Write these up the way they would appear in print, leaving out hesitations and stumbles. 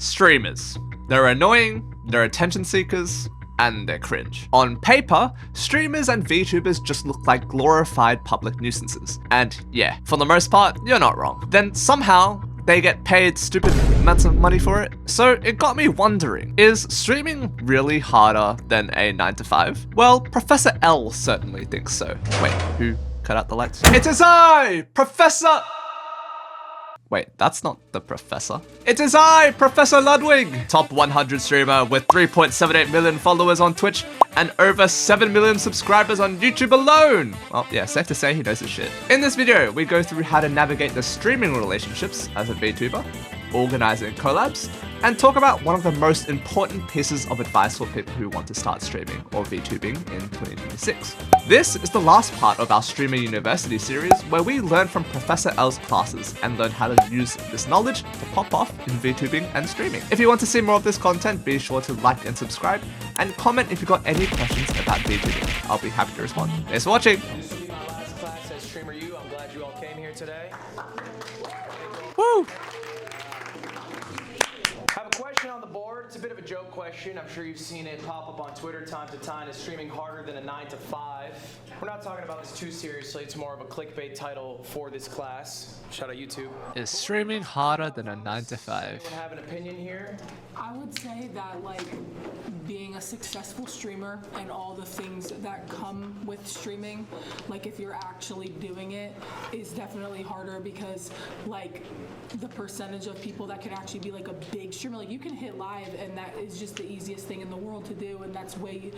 Streamers. They're annoying, they're attention seekers, and they're cringe. On paper, streamers and VTubers just look like glorified public nuisances. And yeah, for the most part, you're not wrong. Then somehow, they get paid stupid amounts of money for it. So it got me wondering, is streaming really harder than a 9 to 5? Well, Professor L certainly thinks so. Wait, who cut out the lights? It is I, Professor... Wait, that's not the professor. It is I, Professor Ludwig! Top 100 streamer with 3.78 million followers on Twitch and over 7 million subscribers on YouTube alone! Well, yeah, safe to say he knows his shit. In this video, we go through how to navigate the streaming relationships as a VTuber, organizing collabs, and talk about one of the most important pieces of advice for people who want to start streaming or VTubing in 2026. This is the last part of our Streamer University series where we learn from Professor L's classes and learn how to use this knowledge to pop off in VTubing and streaming. If you want to see more of this content, be sure to like and subscribe and comment if you've got any questions about VTubing. I'll be happy to respond. Thanks for watching. This will be my last class as Streamer U. I'm glad you all came here today. Woo! I have a question on the board. It's a bit of a joke question. I'm sure you've seen it pop up on Twitter time to time. Is streaming harder than a 9 to 5? We're not talking about this too seriously. It's more of a clickbait title for this class. Shout out YouTube. Is streaming harder than a 9 to 5? Anyone have an opinion here? I would say that, like, being a successful streamer and all the things that come with streaming, like if you're actually doing it, is definitely harder because, like, the percentage of people that can actually be like a big streamer, like you can hit live and that is just the easiest thing in the world to do, and that's way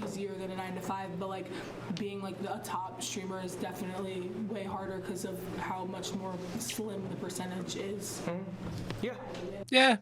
easier than a 9 to 5. But like being like a top streamer is definitely way harder because of how much more slim the percentage is. Yeah. Yeah.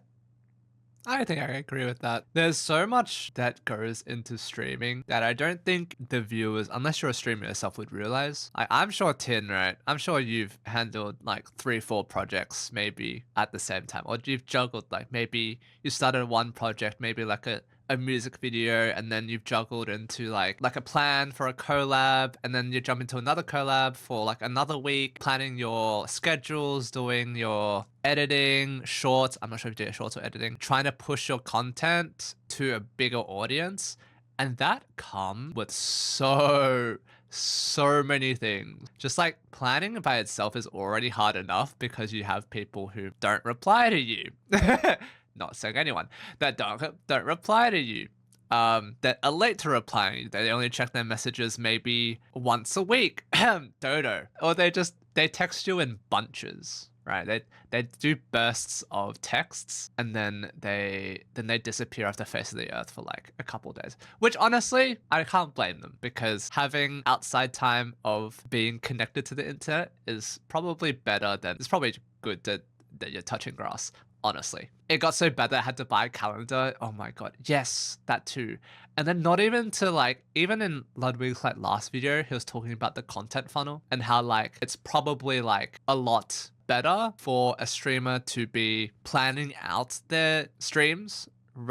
I think I agree with that. There's so much that goes into streaming that I don't think the viewers, unless you're a streamer yourself, would realize. I'm sure Tin, right? I'm sure you've handled like 3-4 projects maybe at the same time, or you've juggled, like maybe you started one project, maybe like a music video, and then you've juggled into like a plan for a collab, and then you jump into another collab for like another week, planning your schedules, doing your editing, shorts. I'm not sure if you do shorts or editing, trying to push your content to a bigger audience. And that comes with so many things. Just like planning by itself is already hard enough because you have people who don't reply to you. Not saying anyone that don't reply to you, that are late to replying. They only check their messages maybe once a week. Dodo. Or they text you in bunches, right? They do bursts of texts and then they disappear off the face of the earth for like a couple of days. Which honestly, I can't blame them, because having outside time of being connected to the internet is probably better than, it's probably good that you're touching grass. Honestly, it got so bad that I had to buy a calendar. Oh my god, yes, that too. And then not even to like, even in Ludwig's like last video, he was talking about the content funnel and how like it's probably like a lot better for a streamer to be planning out their streams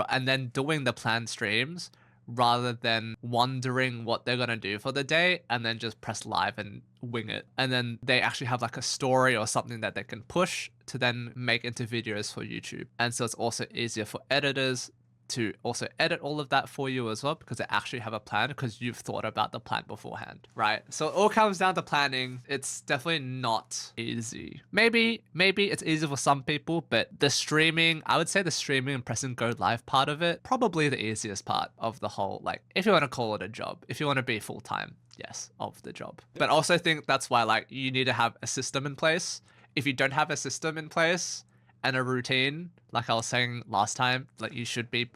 and then doing the planned streams rather than wondering what they're gonna do for the day and then just press live and wing it. And then they actually have like a story or something that they can push to then make into videos for YouTube. And so it's also easier for editors to also edit all of that for you as well, because they actually have a plan because you've thought about the plan beforehand, right? So it all comes down to planning. It's definitely not easy. Maybe it's easy for some people, but the streaming, I would say the streaming and pressing go live part of it, probably the easiest part of the whole, like, if you want to call it a job, if you want to be full-time, yes, of the job. But I also think that's why like you need to have a system in place. If you don't have a system in place and a routine, like I was saying last time, like you should be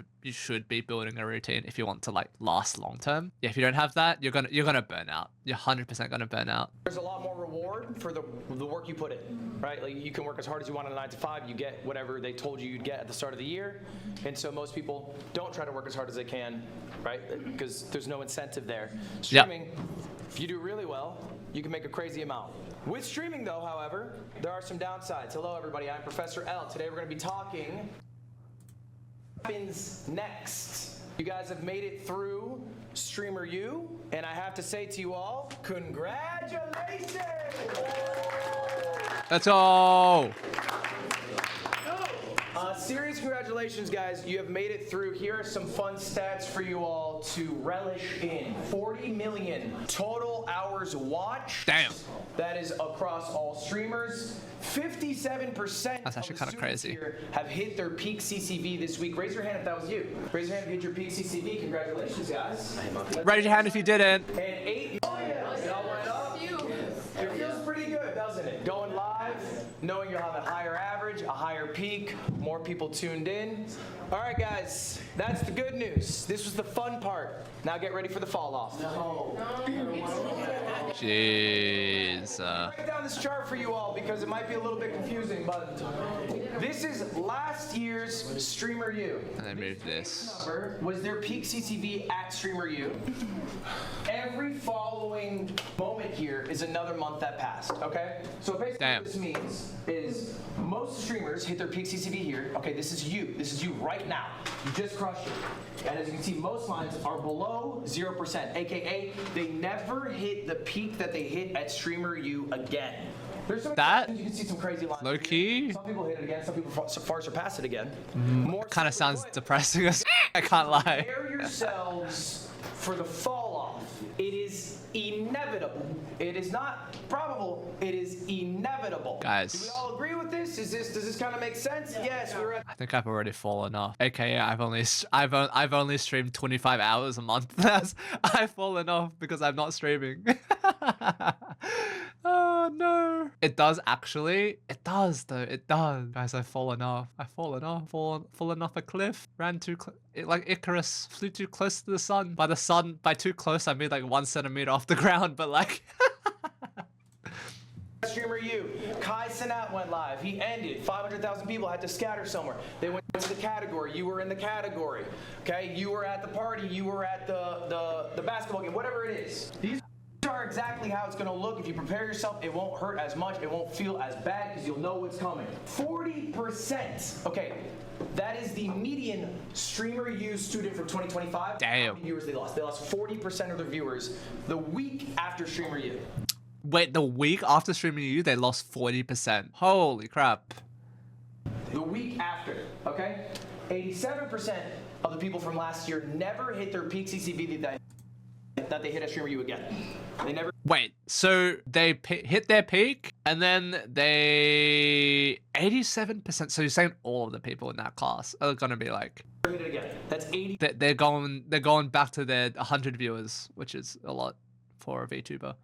building a routine if you want to like last long term. Yeah, if you don't have that, you're gonna burn out. You're 100% gonna burn out. There's a lot more reward for the work you put in, right? Like you can work as hard as you want on a 9 to 5. You get whatever they told you you'd get at the start of the year, and so most people don't try to work as hard as they can, right? Because there's no incentive there. Streaming, if you do really well, you can make a crazy amount. With streaming though, however, there are some downsides. Hello everybody, I'm Professor L. Today we're going to be talking what happens next. You guys have made it through Streamer U, and I have to say to you all, congratulations! Let's go! Serious congratulations, guys. You have made it through. Here are some fun stats for you all to relish in. 40 million total hours watched. Damn. That is across all streamers. 57% That's actually kind of crazy. here have hit their peak CCV this week. Raise your hand if that was you. Raise your hand if you hit your peak CCV. Congratulations, guys. Raise your hand if you didn't. And 8 million. Y'all went up. It feels pretty good, doesn't it? Going live, knowing you'll have a higher average, a higher peak, more people tuned in. All right, guys, that's the good news. This was the fun part. Now get ready for the fall off. Jeez. Break down this chart for you all because it might be a little bit confusing, but this is last year's Streamer U. And I moved this. Number was their peak CCV at Streamer U. Every following moment here is another month that passed, okay? So basically what this means is most streamers hit their peak CCV here. Okay, this is you. This is you right now. You just crushed it. And as you can see, most lines are below 0%, aka they never hit the peak that they hit at Streamer U again. There's some That you can see some crazy lines. low key Some people hit it again, some people far surpass it again. More kind of simply sounds put, depressing as I can't lie. prepare yourselves for the fall off. It is inevitable. It is not probable. It is inevitable. Guys. Do we all agree with this? Does this kind of make sense? Yes, we're at I think I've already fallen off. AKA I've only streamed 25 hours a month. I've fallen off because I'm not streaming. Oh no. It does actually. It does though. It does. Guys, I've fallen off. Fallen off a cliff. Ran too like Icarus. Flew too close to the sun. By too close, I mean like 1 centimeter off the ground, but like Streamer U. Kai Cenat went live. He ended. 500,000 people had to scatter somewhere. They went to the category. You were in the category. Okay? You were at the party. You were at the basketball game. Whatever it is. These are exactly how it's going to look. If you prepare yourself, it won't hurt as much. It won't feel as bad because you'll know what's coming. 40%. Okay. That is the median Streamer U student from 2025. Damn. How many viewers they lost? They lost 40% of their viewers the week after Streamer U. wait, the week after Streaming U, they lost 40%. Holy crap. The week after, okay? 87% of the people from last year never hit their peak CCV that they hit at Streamer U again. They never Wait, so they hit their peak and then they 87%. So you're saying all of the people in that class are gonna be like hit it again. That's 80. they're going back to their 100 viewers, which is a lot for a VTuber.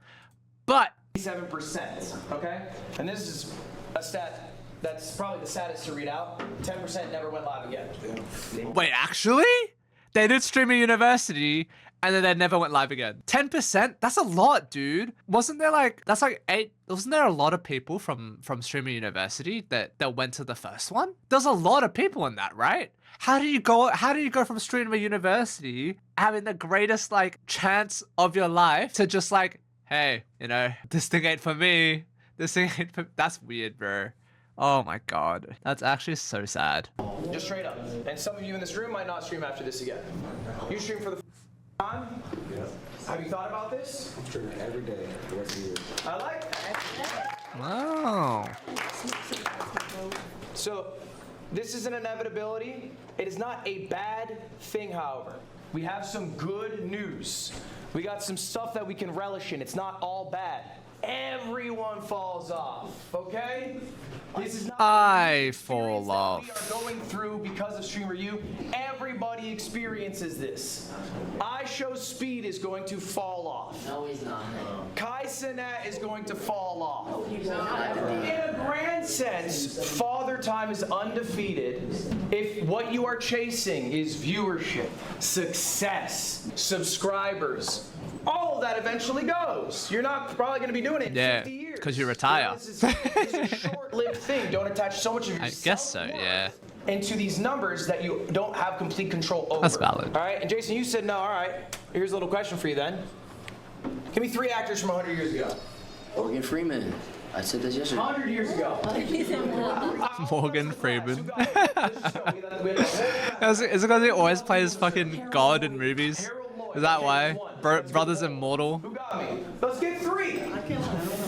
But 87%, okay? And this is a stat that's probably the saddest to read out. 10% never went live again. wait, actually, they did Streaming University and then they never went live again. 10%? That's a lot, dude. Wasn't there like wasn't there a lot of people from Streaming University that went to the first one? There's a lot of people in that, right? How do you go from Streaming University having the greatest like chance of your life to just like, hey, you know, this thing ain't for me. This thing ain't for... That's weird, bro. Oh my god. That's actually so sad. Just straight up. And some of you in this room might not stream after this again. You stream for the time? Yeah. Have you thought about this? I'm streaming every day the rest of the year. I like that. Wow. So, this is an inevitability. It is not a bad thing, however. We have some good news. We got some stuff that we can relish in. It's not all bad. Everyone falls off, okay? This is not I fall off. we are going through because of Streamer U. Everybody experiences this. iShowSpeed is going to fall off. No, he's not. Kai Cenat is going to fall off. In a grand sense, Father Time is undefeated if what you are chasing is viewership, success, subscribers. All of that eventually goes. You're not probably going to be doing it in 50 years. because you retire. This is a short-lived thing. Don't attach so much of your I guess so, yeah. into these numbers that you don't have complete control over. That's valid. All right, and Jason, you said no. All right, here's a little question for you then. Give me 3 actors from 100 years ago. Morgan Freeman. I said this yesterday. 100 years ago. Morgan Freeman. Is Is it because he always plays fucking God in movies? Is that why? Brothers Immortal? Who got me? Let's get 3.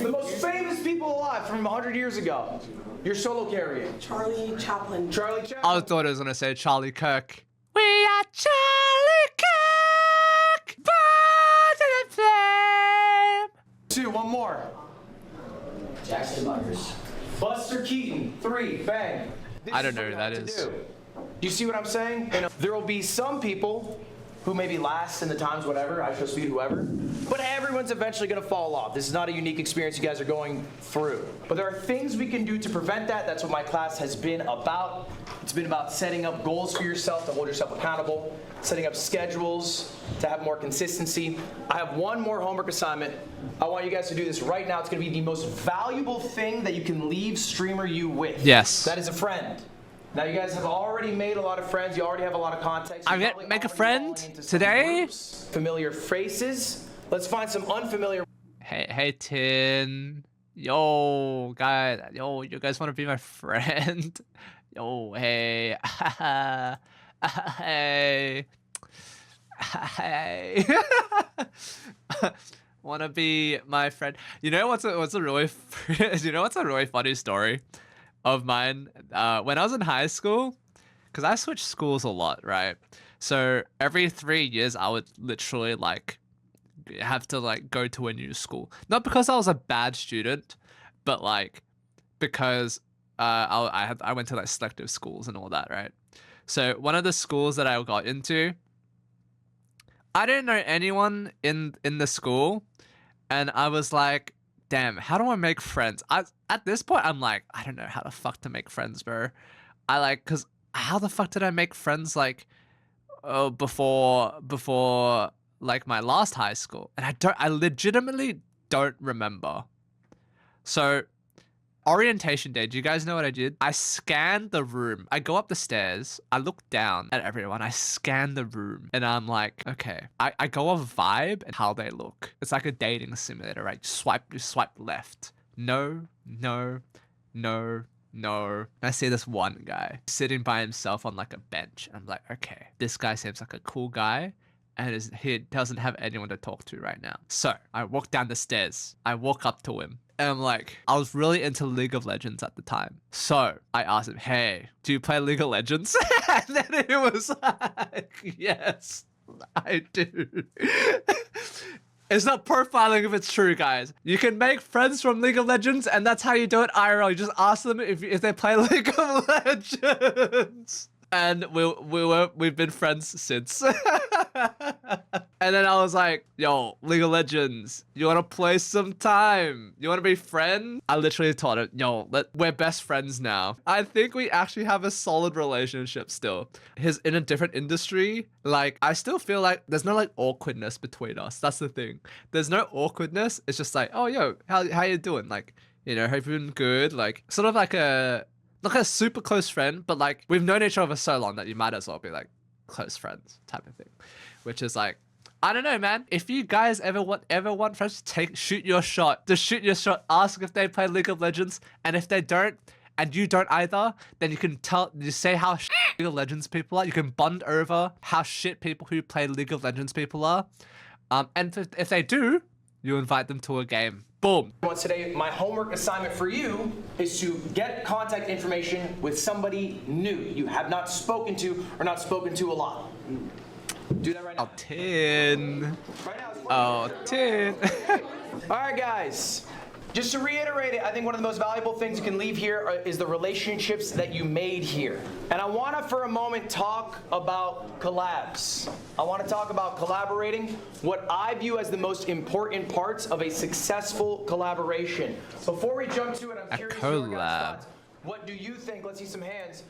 The most famous people alive. 5 from 100 years ago. You're solo carrying. Charlie Chaplin. Charlie I Chaplin. thought it was gonna say Charlie Kirk. We are Charlie Kirk, born to the flame. 2, one more. Jackson Myers. Buster Keaton. 3, bang. This I don't is know what who you that have to is. do. You see what I'm saying? And there will be some people who maybe last in the times, whatever, I shall speed whoever. But everyone's eventually gonna fall off. This is not a unique experience you guys are going through. But there are things we can do to prevent that. That's what my class has been about. It's been about setting up goals for yourself to hold yourself accountable, setting up schedules to have more consistency. I have one more homework assignment. I want you guys to do this right now. It's gonna be the most valuable thing that you can leave Streamer U with. Yes. That is a friend. Now you guys have already made a lot of friends. You already have a lot of context. I'm You're gonna probably make a already friend falling into some today. groups. Familiar faces. Let's find some unfamiliar. Hey, Tin. Yo, guys. Yo, you guys want to be my friend? Yo, hey. Hey. Hey. Want to be my friend? You know what's a really funny story of mine? When I was in high school, because I switched schools a lot, right? So every 3 years, I would literally like have to like go to a new school. Not because I was a bad student, but like because I went to like selective schools and all that, right? So one of the schools that I got into, I didn't know anyone in the school, and I was like, damn, how do I make friends? At this point, I'm like, I don't know how the fuck to make friends, bro. Cause how the fuck did I make friends like before like my last high school? And I legitimately don't remember. So orientation day, do you guys know what I did? I scanned the room. I go up the stairs, I look down at everyone, I scan the room, and I'm like, okay, I go off vibe and how they look. It's like a dating simulator, right? You swipe left. No. I see this one guy sitting by himself on like a bench. I'm like, okay, this guy seems like a cool guy, and he doesn't have anyone to talk to right now. So I walk down the stairs. I walk up to him. And I'm like, I was really into League of Legends at the time. So I asked him, hey, do you play League of Legends? And then he was like, yes, I do. It's not profiling if it's true, guys. You can make friends from League of Legends, and that's how you do it IRL. You just ask them if they play League of Legends. And we've been friends since. And then I was like, yo, League of Legends, you want to play sometime? You want to be friends? I literally told him, yo, we're best friends now. I think we actually have a solid relationship still. He's in a different industry. Like, I still feel like there's no like awkwardness between us. That's the thing. There's no awkwardness. It's just like, oh, yo, how you doing? Like, you know, hope you're doing good. Like, sort of like not a super close friend, but like we've known each other so long that you might as well be like close friends type of thing. Which is like, I don't know, man. If you guys ever want friends, shoot your shot. Just shoot your shot. Ask if they play League of Legends, and if they don't, and you don't either, then you say how shit League of Legends people are. You can bond over how shit people who play League of Legends people are. And if they do, you invite them to a game. Boom. Today, my homework assignment for you is to get contact information with somebody new you have not spoken to or not spoken to a lot. Do that right now. Oh, Tin. Right now. Oh, Tin. All right, guys. Just to reiterate it, I think one of the most valuable things you can leave here is the relationships that you made here. And I want to, for a moment, talk about collabs. I want to talk about collaborating, what I view as the most important parts of a successful collaboration. Before we jump to it, I'm curious to your guys' thoughts. What do you think? Let's see some hands.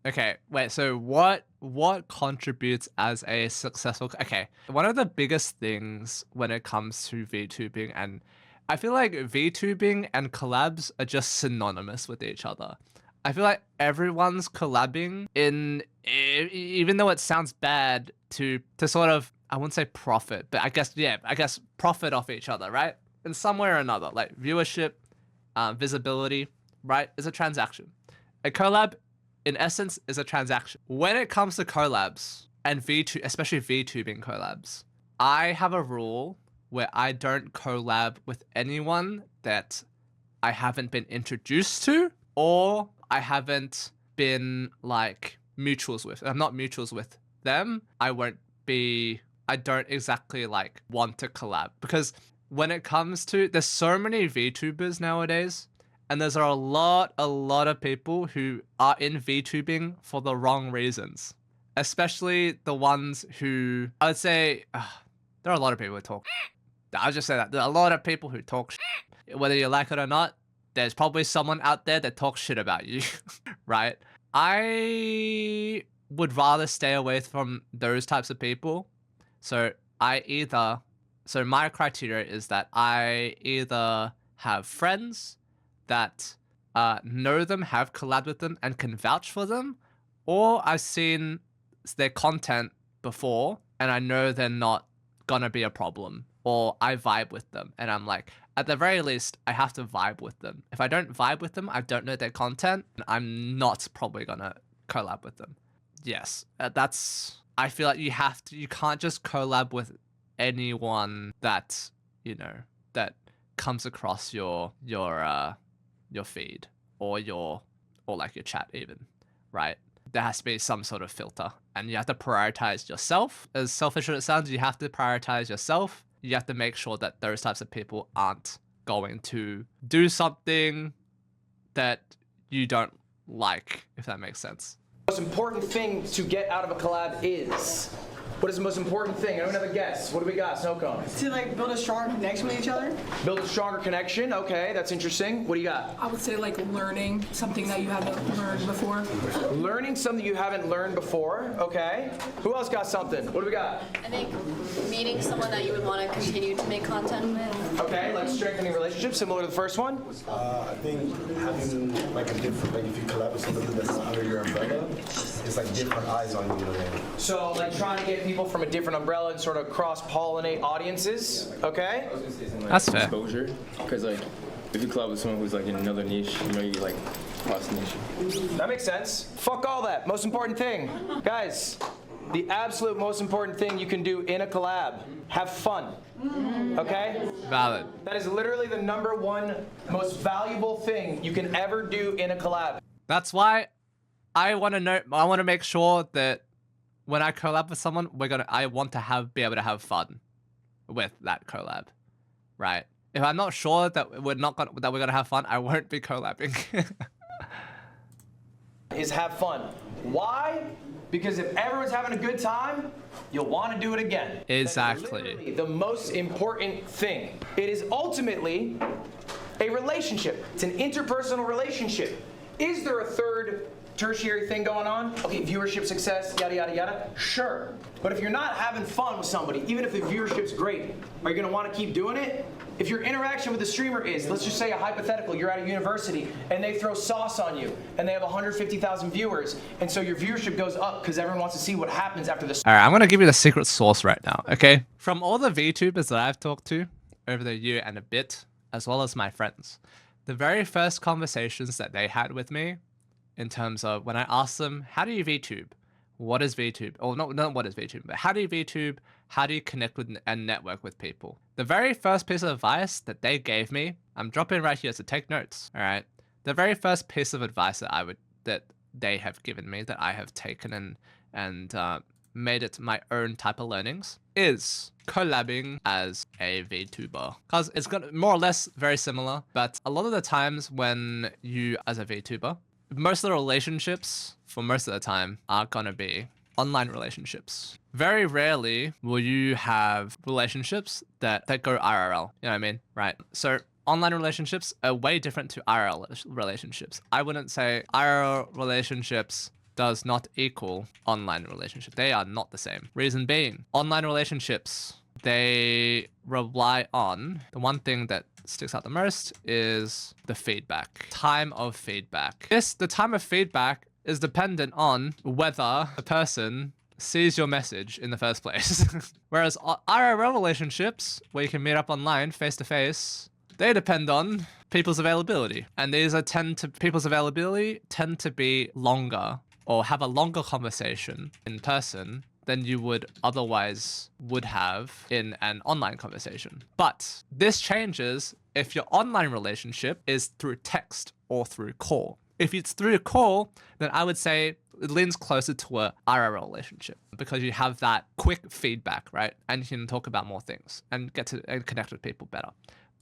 Okay, wait, so what contributes as a successful... Okay, one of the biggest things when it comes to VTubing, and I feel like VTubing and collabs are just synonymous with each other. I feel like everyone's collabing even though it sounds bad to sort of, I wouldn't say profit, but I guess profit off each other, right? In some way or another, like viewership, visibility, right, is a transaction. A collab, in essence, is a transaction. When it comes to collabs, and especially VTubing collabs, I have a rule where I don't collab with anyone that I haven't been introduced to, or I haven't been like mutuals with. If I'm not mutuals with them, I don't exactly like want to collab, because when it comes to, there's so many VTubers nowadays, and there's a lot of people who are in VTubing for the wrong reasons. Especially the ones who, I would say, there are a lot of people who talk. I'll just say that. There are a lot of people who talk shit. Whether you like it or not, there's probably someone out there that talks shit about you, right? I would rather stay away from those types of people. So my criteria is that I either have friends that know them, have collabed with them, and can vouch for them, or I've seen their content before and I know they're not gonna be a problem, or I vibe with them and I'm like, at the very least, I have to vibe with them. If I don't vibe with them, I don't know their content, I'm not probably gonna collab with them. Yes, I feel like you can't just collab with anyone that, that comes across your feed or like your chat even, right? There has to be some sort of filter, and you have to prioritize yourself. As selfish as it sounds, you have to prioritize yourself. You have to make sure that those types of people aren't going to do something that you don't like, if that makes sense. The most important thing to get out of a collab is? What is the most important thing? I don't have a guess. What do we got, Snow Cone? To like build a strong connection with each other. Build a stronger connection. Okay, that's interesting. What do you got? I would say like learning something that you haven't learned before. Learning something you haven't learned before. Okay. Who else got something? What do we got? I think meeting someone that you would want to continue to make content with. Okay, like strengthening relationships, similar to the first one. I think having like a different, like if you collab with somebody that's not under your umbrella, it's like different eyes on you. So like trying to get people from a different umbrella and sort of cross-pollinate audiences. Okay. That's fair. Exposure, because like if you collab with someone who's like in another niche, you like cross niche. That makes sense. Fuck all that. Most important thing, guys. The absolute most important thing you can do in a collab: have fun. Okay? Valid. That is literally the #1 most valuable thing you can ever do in a collab. That's why I want to make sure that when I collab with someone, I want to be able to have fun with that collab, right? If I'm not sure that we're gonna have fun, I won't be collabing. Is have fun. Why? Because if everyone's having a good time, you'll want to do it again. Exactly. That is literally the most important thing. It is ultimately a relationship. It's an interpersonal relationship. Is there a third tertiary thing going on? Okay, viewership success, yada, yada, yada. Sure. But if you're not having fun with somebody, even if the viewership's great, are you going to want to keep doing it? If your interaction with the streamer is, let's just say a hypothetical, you're at a university and they throw sauce on you and they have 150,000 viewers, and so your viewership goes up because everyone wants to see what happens after the. All right, I'm going to give you the secret sauce right now, okay? From all the VTubers that I've talked to over the year and a bit, as well as my friends, the very first conversations that they had with me, in terms of when I asked them, how do you VTube? What is VTube? Or not what is VTube, but how do you VTube? How do you connect with and network with people? The very first piece of advice that they gave me, I'm dropping right here, so take notes, all right? The very first piece of advice that they have given me, that I have taken and made it my own type of learnings, is collabing as a VTuber. Because it's got more or less very similar, but a lot of the times when you, as a VTuber, most of the relationships, for most of the time, are gonna be online relationships. Very rarely will you have relationships that go IRL, you know what I mean, right? So online relationships are way different to IRL relationships. I wouldn't say IRL relationships does not equal online relationship. They are not the same. Reason being, online relationships, they rely on, the one thing that sticks out the most is the feedback. Time of feedback. The time of feedback is dependent on whether the person sees your message in the first place. Whereas IRL relationships, where you can meet up online face to face, they depend on people's availability. And people's availability tend to be longer, or have a longer conversation in person than you would otherwise would have in an online conversation. But this changes if your online relationship is through text or through call. If it's through a call, then I would say it leans closer to a IRL relationship because you have that quick feedback, right? And you can talk about more things and get to and connect with people better.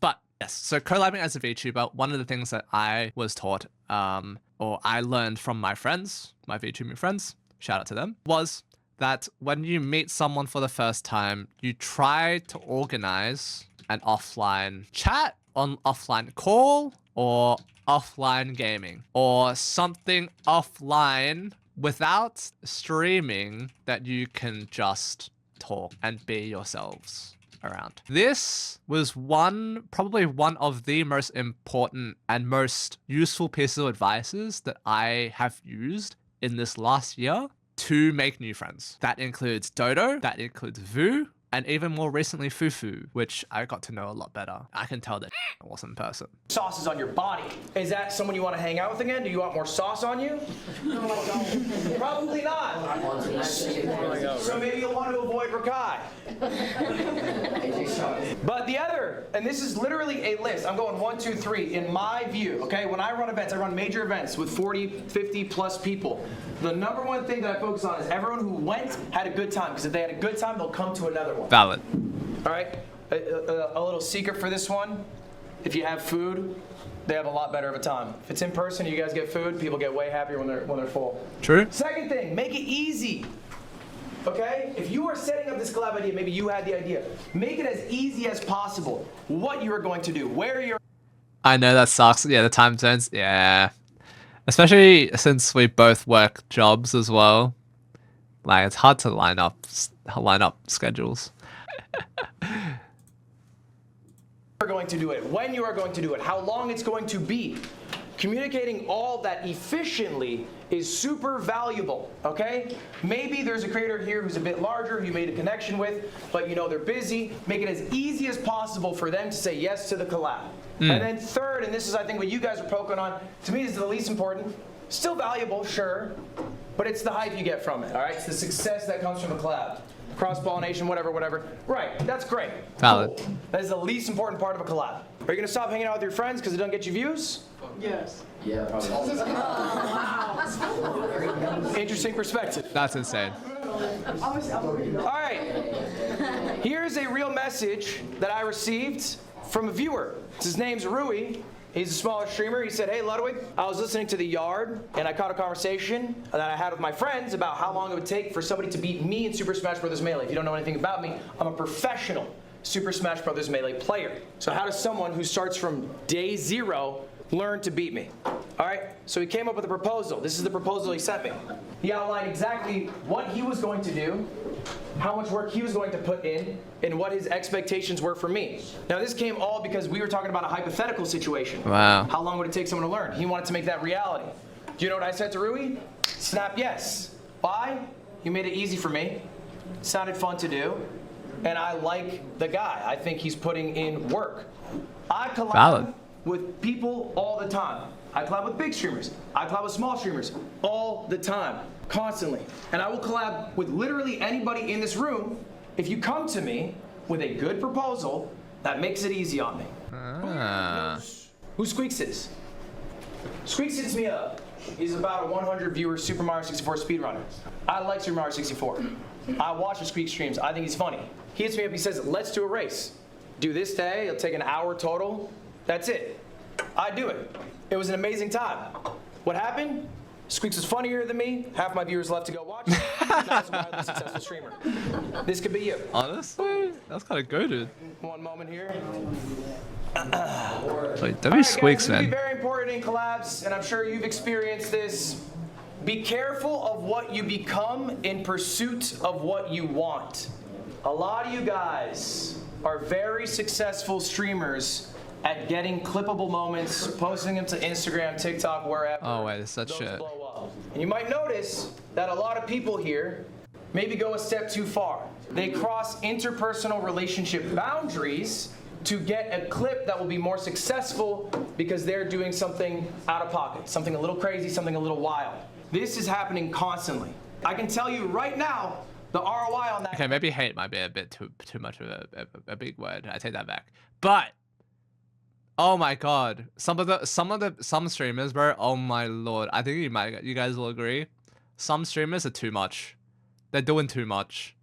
But yes, so collabing as a VTuber, one of the things that I was taught or I learned from my friends, my VTubing friends, shout out to them, was that when you meet someone for the first time, you try to organize an offline chat, on offline call, or offline gaming, or something offline without streaming that you can just talk and be yourselves around. This was probably one of the most important and most useful pieces of advices that I have used in this last year to make new friends. That includes Dodo, that includes Vu, and even more recently Fufu, which I got to know a lot better. I can tell that awesome person. Sauces on your body. Is that someone you want to hang out with again? Do you want more sauce on you? No, I don't. Probably not. So maybe you'll want to avoid Rakai. But the other, and this is literally a list. I'm going 1, 2, 3 in my view, okay? When I run events, I run major events with 40, 50 plus people. The number one thing that I focus on is everyone who went had a good time, because if they had a good time, they'll come to another one. Valid. All right, a little secret for this one. If you have food, they have a lot better of a time. If it's in person, you guys get food, people get way happier when they're full. True. Second thing, make it easy. Okay? If you are setting up this collab idea, maybe you had the idea, make it as easy as possible. What you are going to do, where you're. I know that sucks. Yeah, the time zones. Yeah. Especially since we both work jobs as well. Like, it's hard to line up schedules. You're going to do it, when you are going to do it, how long it's going to be. Communicating all that efficiently is super valuable, okay? Maybe there's a creator here who's a bit larger, who you made a connection with, but you know they're busy. Make it as easy as possible for them to say yes to the collab. And then third, and this is I think what you guys are poking on, to me this is the least important, still valuable, sure, but it's the hype you get from it, all right? It's the success that comes from a collab. Cross-pollination, whatever. Right, that's great. Valid. Cool. That is the least important part of a collab. Are you gonna stop hanging out with your friends because it doesn't get you views? Yes. Yeah, probably. Interesting perspective. That's insane. All right, here's a real message that I received from a viewer. His name's Rui. He's a smaller streamer. He said, hey, Ludwig, I was listening to The Yard, and I caught a conversation that I had with my friends about how long it would take for somebody to beat me in Super Smash Bros. Melee. If you don't know anything about me, I'm a professional Super Smash Bros. Melee player. So how does someone who starts from day 0 learn to beat me? All right, so he came up with a proposal. This is the proposal he sent me. He outlined exactly what he was going to do, how much work he was going to put in, and what his expectations were for me. Now this came all because we were talking about a hypothetical situation. Wow. How long would it take someone to learn? He wanted to make that reality. Do you know what I said to Rui? Snap yes. Why? You made it easy for me. It sounded fun to do. And I like the guy. I think he's putting in work. I collab Valid. with people all the time. I collab with big streamers. I collab with small streamers all the time, constantly. And I will collab with literally anybody in this room if you come to me with a good proposal that makes it easy on me. Who Squeaks is? Squeaks hits me up. He's about a 100 viewer Super Mario 64 speedrunner. I like Super Mario 64. I watch the Squeak streams. I think he's funny. He hits me up, he says, let's do a race. Do this day, it'll take an hour total. That's it. I do it. It was an amazing time. What happened? Squeaks was funnier than me. Half my viewers left to go watch it. Now he's a wildly successful streamer. This could be you. Honestly, that's kind of good, dude. One moment here. Wait, don't be Squeaks, This would be man. very important in collabs, and I'm sure you've experienced this. Be careful of what you become in pursuit of what you want. A lot of you guys are very successful streamers at getting clippable moments, posting them to Instagram, TikTok, wherever. Oh, wait, it's that those shit. blow up. And you might notice that a lot of people here maybe go a step too far. They cross interpersonal relationship boundaries to get a clip that will be more successful because they're doing something out of pocket, something a little crazy, something a little wild. This is happening constantly. I can tell you right now, The ROI on that. Okay, maybe hate might be a bit too much of a big word. I take that back. But oh my god, some streamers, bro. Oh my lord, I think you guys will agree. Some streamers are too much. They're doing too much.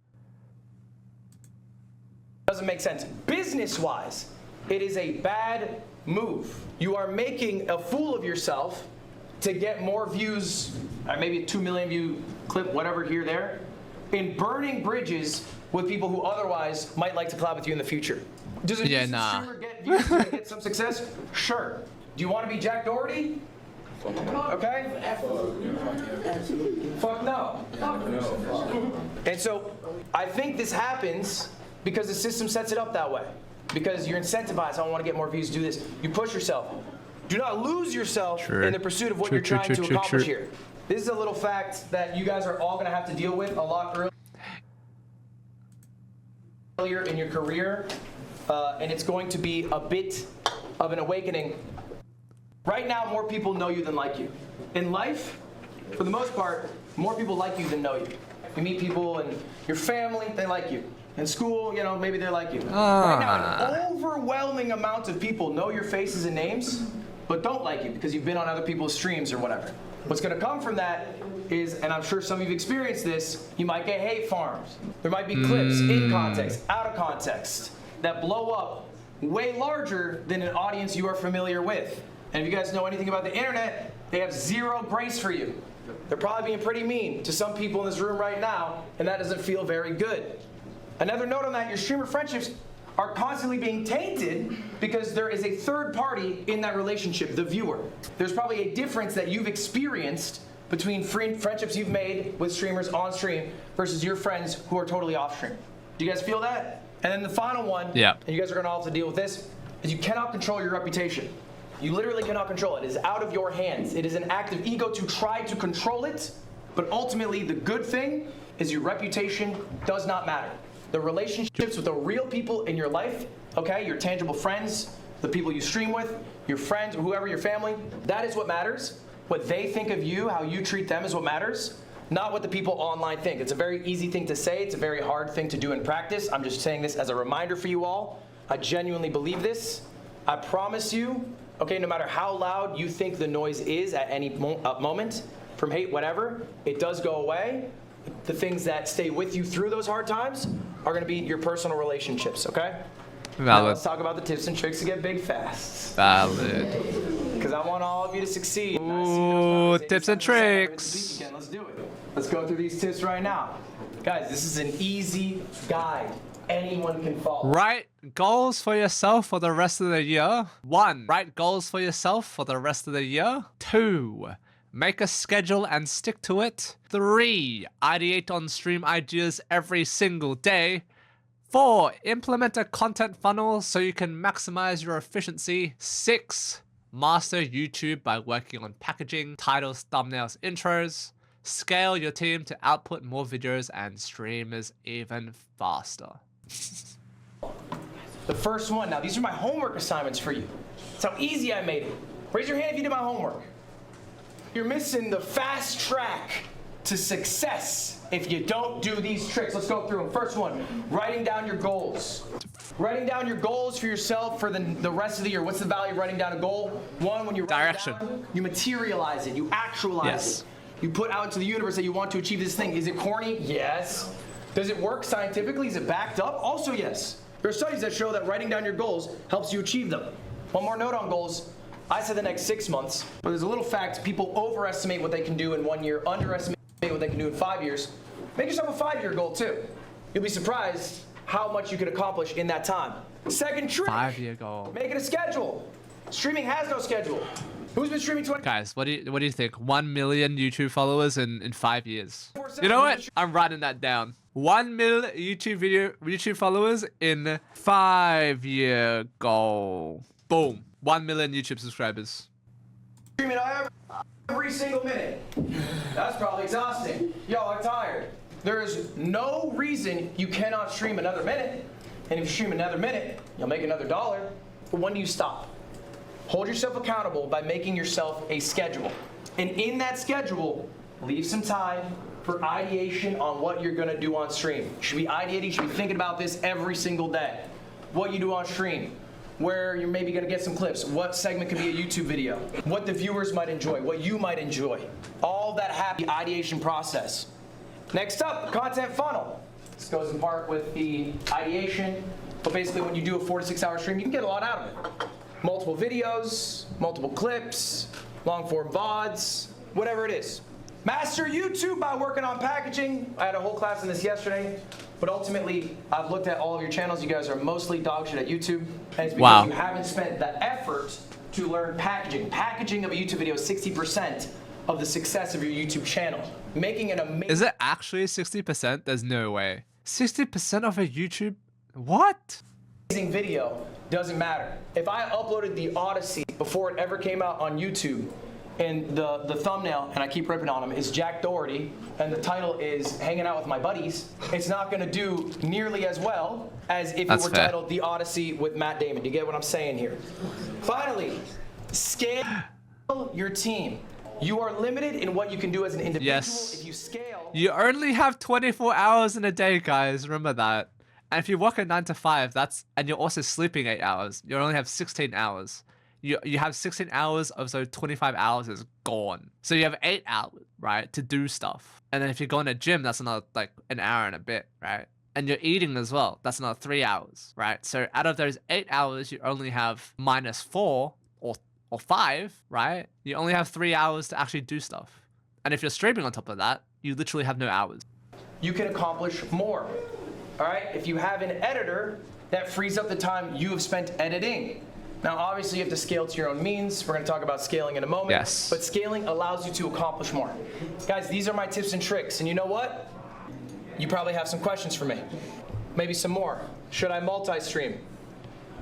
Doesn't make sense. Business-wise, it is a bad move. You are making a fool of yourself to get more views, maybe a 2 million view clip, whatever here, there, in burning bridges with people who otherwise might like to collab with you in the future. Does a streamer get views to get some success? Sure. Do you want to be Jack Doherty? Okay? Fuck no. And so I think this happens because the system sets it up that way. Because you're incentivized, I want to get more views, do this. You push yourself. Do not lose yourself in the pursuit of what you're trying to accomplish here. This is a little fact that you guys are all going to have to deal with a lot earlier in your career. And it's going to be a bit of an awakening. Right now, more people know you than like you. In life, for the most part, more people like you than know you. You meet people in your family, they like you. In school, you know, maybe they like you. Right now, an overwhelming amount of people know your faces and names, but don't like you because you've been on other people's streams or whatever. What's going to come from that is, and I'm sure some of you've experienced this, you might get hate farms. There might be clips in context, out of context, that blow up way larger than an audience you are familiar with. And if you guys know anything about the internet, they have zero grace for you. They're probably being pretty mean to some people in this room right now, and that doesn't feel very good. Another note on that, your streamer friendships are constantly being tainted because there is a third party in that relationship, the viewer. There's probably a difference that you've experienced between friendships you've made with streamers on stream versus your friends who are totally off stream. Do you guys feel that? And then the final one, and you guys are gonna all have to deal with this, is you cannot control your reputation. You literally cannot control it. It is out of your hands. It is an act of ego to try to control it, but ultimately the good thing is your reputation does not matter. The relationships with the real people in your life, okay, your tangible friends, the people you stream with, your friends, whoever, your family, that is what matters. What they think of you, how you treat them is what matters, not what the people online think. It's a very easy thing to say. It's a very hard thing to do in practice. I'm just saying this as a reminder for you all. I genuinely believe this. I promise you, okay, no matter how loud you think the noise is at any moment, from hate, whatever, it does go away. The things that stay with you through those hard times are going to be your personal relationships, okay? Valid. Now let's talk about the tips and tricks to get big fast. Valid. Because I want all of you to succeed. Ooh, tips and tricks. Let's do it. Let's go through these tips right now. Guys, this is an easy guide. Anyone can follow. Write goals for yourself for the rest of the year. 1. Write goals for yourself for the rest of the year. 2. Make a schedule and stick to it. 3. Ideate on stream ideas every single day. 4. Implement a content funnel so you can maximize your efficiency. 6. Master YouTube by working on packaging, titles, thumbnails, intros. Scale your team to output more videos and streamers even faster. The first one. Now, these are my homework assignments for you. That's how easy I made it. Raise your hand if you did my homework. You're missing the fast track to success if you don't do these tricks. Let's go through them. First one, writing down your goals. Writing down your goals for yourself for the rest of the year. What's the value of writing down a goal? 1, when you write it down, you materialize it, you actualize it. You put out into the universe that you want to achieve this thing. Is it corny? Yes. Does it work scientifically? Is it backed up? Also yes. There are studies that show that writing down your goals helps you achieve them. One more note on goals. I said the next 6 months, but there's a little fact, people overestimate what they can do in 1 year, underestimate what they can do in 5 years. Make yourself a 5-year goal too. You'll be surprised how much you can accomplish in that time. Second trick, 5-year goal. Make it a schedule. Streaming has no schedule. Who's been streaming 20? Guys, what do you think? 1 million YouTube followers in 5 years. You know what? I'm writing that down. 1 million YouTube followers in 5-year goal. Boom. 1 million YouTube subscribers. Streaming every single minute. That's probably exhausting. Y'all are tired. There is no reason you cannot stream another minute. And if you stream another minute, you'll make another $1. But when do you stop? Hold yourself accountable by making yourself a schedule. And in that schedule, leave some time for ideation on what you're gonna do on stream. You should be ideating, you should be thinking about this every single day. What you do on stream, where you're maybe gonna get some clips, what segment could be a YouTube video, what the viewers might enjoy, what you might enjoy. All that happy ideation process. Next up, content funnel. This goes in part with the ideation, but basically when you do a 4 to 6 hour stream, you can get a lot out of it. Multiple videos, multiple clips, long form VODs, whatever it is. Master YouTube by working on packaging. I had a whole class on this yesterday, but ultimately, I've looked at all of your channels. You guys are mostly dog shit at YouTube, and it's because you haven't spent the effort to learn packaging. Packaging of a YouTube video is 60% of the success of your YouTube channel. Making an amazing— Is it actually 60%? There's no way. 60% of a YouTube? What? video doesn't matter. If I uploaded the Odyssey before it ever came out on YouTube, and the thumbnail, and I keep ripping on him, is Jack Doherty, and the title is Hanging Out with My Buddies, it's not gonna do nearly as well as if it were titled The Odyssey with Matt Damon. You get what I'm saying here? Finally, scale your team. You are limited in what you can do as an individual. Yes. If you scale— You only have 24 hours in a day, guys. Remember that. And if you work a 9 to 5, and you're also sleeping 8 hours, you only have 16 hours. You have 16 hours of those 25 hours is gone. So you have 8 hours, right, to do stuff. And then if you go in a gym, that's another like an hour and a bit, right? And you're eating as well. That's another 3 hours, right? So out of those 8 hours, you only have -4 or 5, right? You only have 3 hours to actually do stuff. And if you're streaming on top of that, you literally have no hours. You can accomplish more. All right? If you have an editor, that frees up the time you have spent editing. Now, obviously, you have to scale to your own means. We're going to talk about scaling in a moment. Yes. But scaling allows you to accomplish more. Guys, these are my tips and tricks. And you know what? You probably have some questions for me. Maybe some more. Should I multi-stream?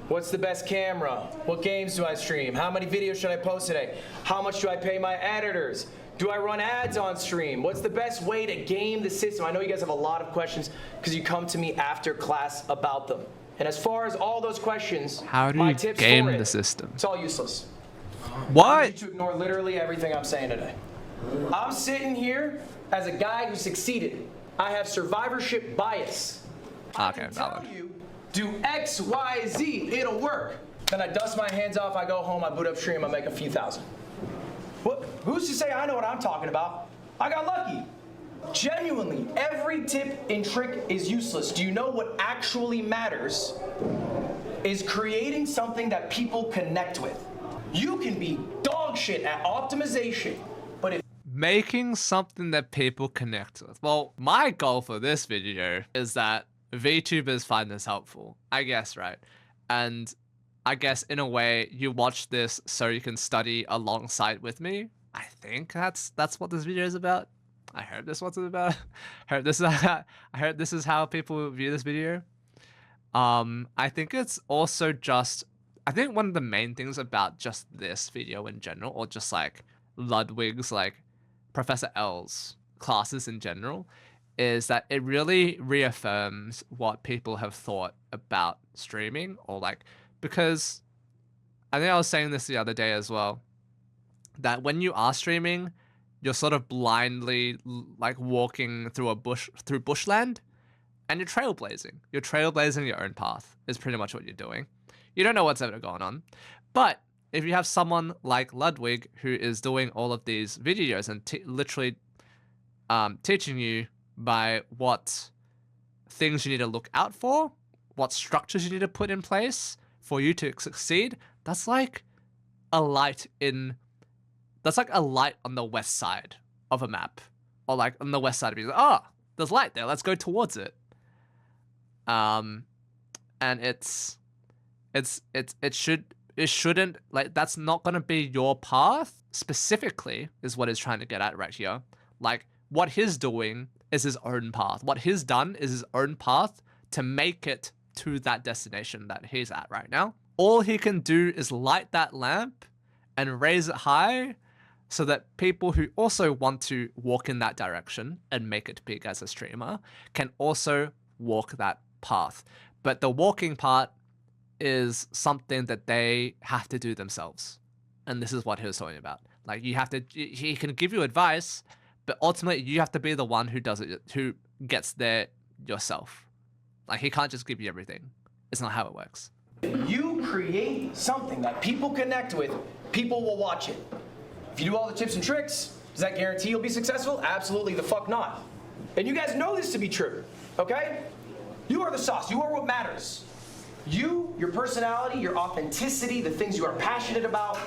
What's the best camera? What games do I stream? How many videos should I post today? How much do I pay my editors? Do I run ads on stream? What's the best way to game the system? I know you guys have a lot of questions because you come to me after class about them. And as far as all those questions, how do my you tips game for the system? It's all useless. What? I need you to ignore literally everything I'm saying today. I'm sitting here as a guy who succeeded. I have survivorship bias. I can tell you, do X, Y, Z, it'll work. Then I dust my hands off, I go home, I boot up stream, I make a few thousand. What? Who's to say I know what I'm talking about? I got lucky. Genuinely, every tip and trick is useless. Do you know what actually matters? Is creating something that people connect with. You can be dog shit at optimization, but if making something that people connect with. Well, my goal for this video is that VTubers find this helpful, I guess, right? And I guess in a way you watch this so you can study alongside with me. I think that's what this video is about. I hope this is what it's about. I heard this is how people view this video. I think it's also just, I think one of the main things about just this video in general, or just like Ludwig's, like Professor L's classes in general, is that it really reaffirms what people have thought about streaming, or like, because I think I was saying this the other day as well, that when you are streaming, you're sort of blindly like walking through bushland, and you're trailblazing. You're trailblazing your own path is pretty much what you're doing. You don't know what's ever going on. But if you have someone like Ludwig who is doing all of these videos and literally teaching you by what things you need to look out for, what structures you need to put in place for you to succeed, that's like a light on the west side of a map, or like on the west side of you. Oh, there's light there. Let's go towards it. And it shouldn't, like, that's not gonna be your path specifically, is what he's trying to get at right here. Like, what he's doing is his own path. What he's done is his own path to make it to that destination that he's at right now. All he can do is light that lamp and raise it high so that people who also want to walk in that direction and make it big as a streamer can also walk that path. But the walking part is something that they have to do themselves. And this is what he was talking about. Like, you have to, he can give you advice, but ultimately you have to be the one who does it, who gets there yourself. Like, he can't just give you everything. It's not how it works. You create something that people connect with, people will watch it. If you do all the tips and tricks, does that guarantee you'll be successful? Absolutely the fuck not. And you guys know this to be true, okay? You are the sauce. You are what matters. You, your personality, your authenticity, the things you are passionate about,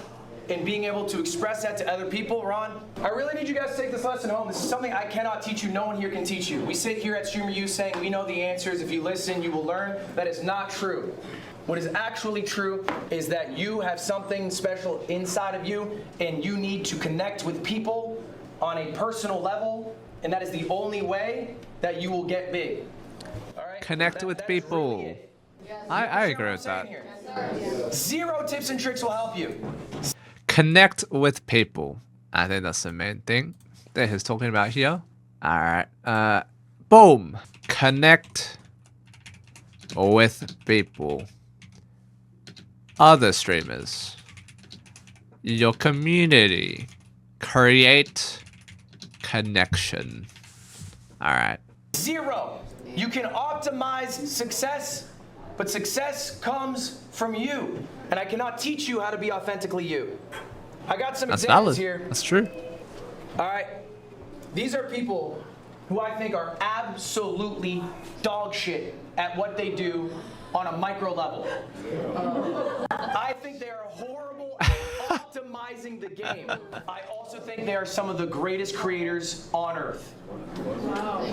and being able to express that to other people. Ron, I really need you guys to take this lesson home. This is something I cannot teach you. No one here can teach you. We sit here at Streamer U saying we know the answers. If you listen, you will learn. That is not true. What is actually true is that you have something special inside of you, and you need to connect with people on a personal level, and that is the only way that you will get big. All right? Connect with that is people. really it. I You agree understand with what that. I'm saying here? 0 tips and tricks will help you. Connect with people. I think that's the main thing that he's talking about here. Alright. Boom. Connect with people. Other streamers. Your community. Create connection. Alright. 0. You can optimize success, but success comes from you. And I cannot teach you how to be authentically you. I got some That's examples valid. here. That's true. All right. These are people who I think are absolutely dog shit at what they do on a micro level. I think they are horrible at optimizing the game. I also think they are some of the greatest creators on earth.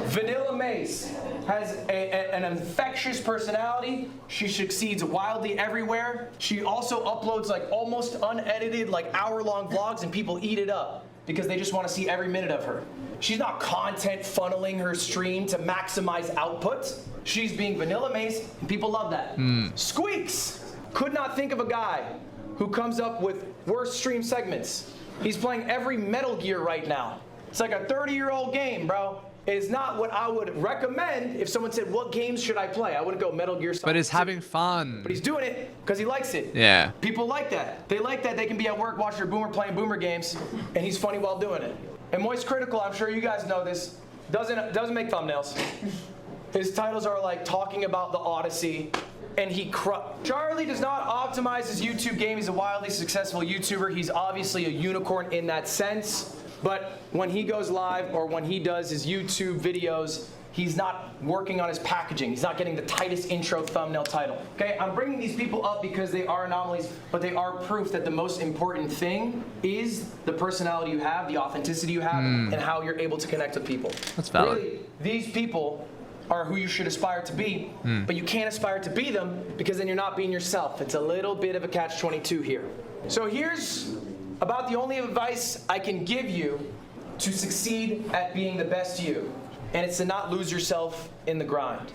Vanilla Mace has an infectious personality. She succeeds wildly everywhere. She also uploads like almost unedited, like hour-long vlogs, and people eat it up because they just want to see every minute of her. She's not content funneling her stream to maximize output. She's being Vanilla Mace, and people love that. Squeaks could not think of a guy who comes up with worse stream segments. He's playing every Metal Gear right now. It's like a 30-year-old game, bro. It is not what I would recommend if someone said, what games should I play? I wouldn't go Metal Gear Solid. But he's having fun. But he's doing it because he likes it. Yeah. People like that. They like that they can be at work watching their boomer playing boomer games, and he's funny while doing it. And Moist Critical, I'm sure you guys know this, doesn't make thumbnails. His titles are like talking about the Odyssey, and Charlie does not optimize his YouTube game. He's a wildly successful YouTuber. He's obviously a unicorn in that sense. But when he goes live or when he does his YouTube videos, he's not working on his packaging. He's not getting the tightest intro thumbnail title. Okay, I'm bringing these people up because they are anomalies, but they are proof that the most important thing is the personality you have, the authenticity you have, and how you're able to connect with people. That's valid. Really, these people are who you should aspire to be, but you can't aspire to be them because then you're not being yourself. It's a little bit of a catch-22 here. So here's about the only advice I can give you to succeed at being the best you, and it's to not lose yourself in the grind.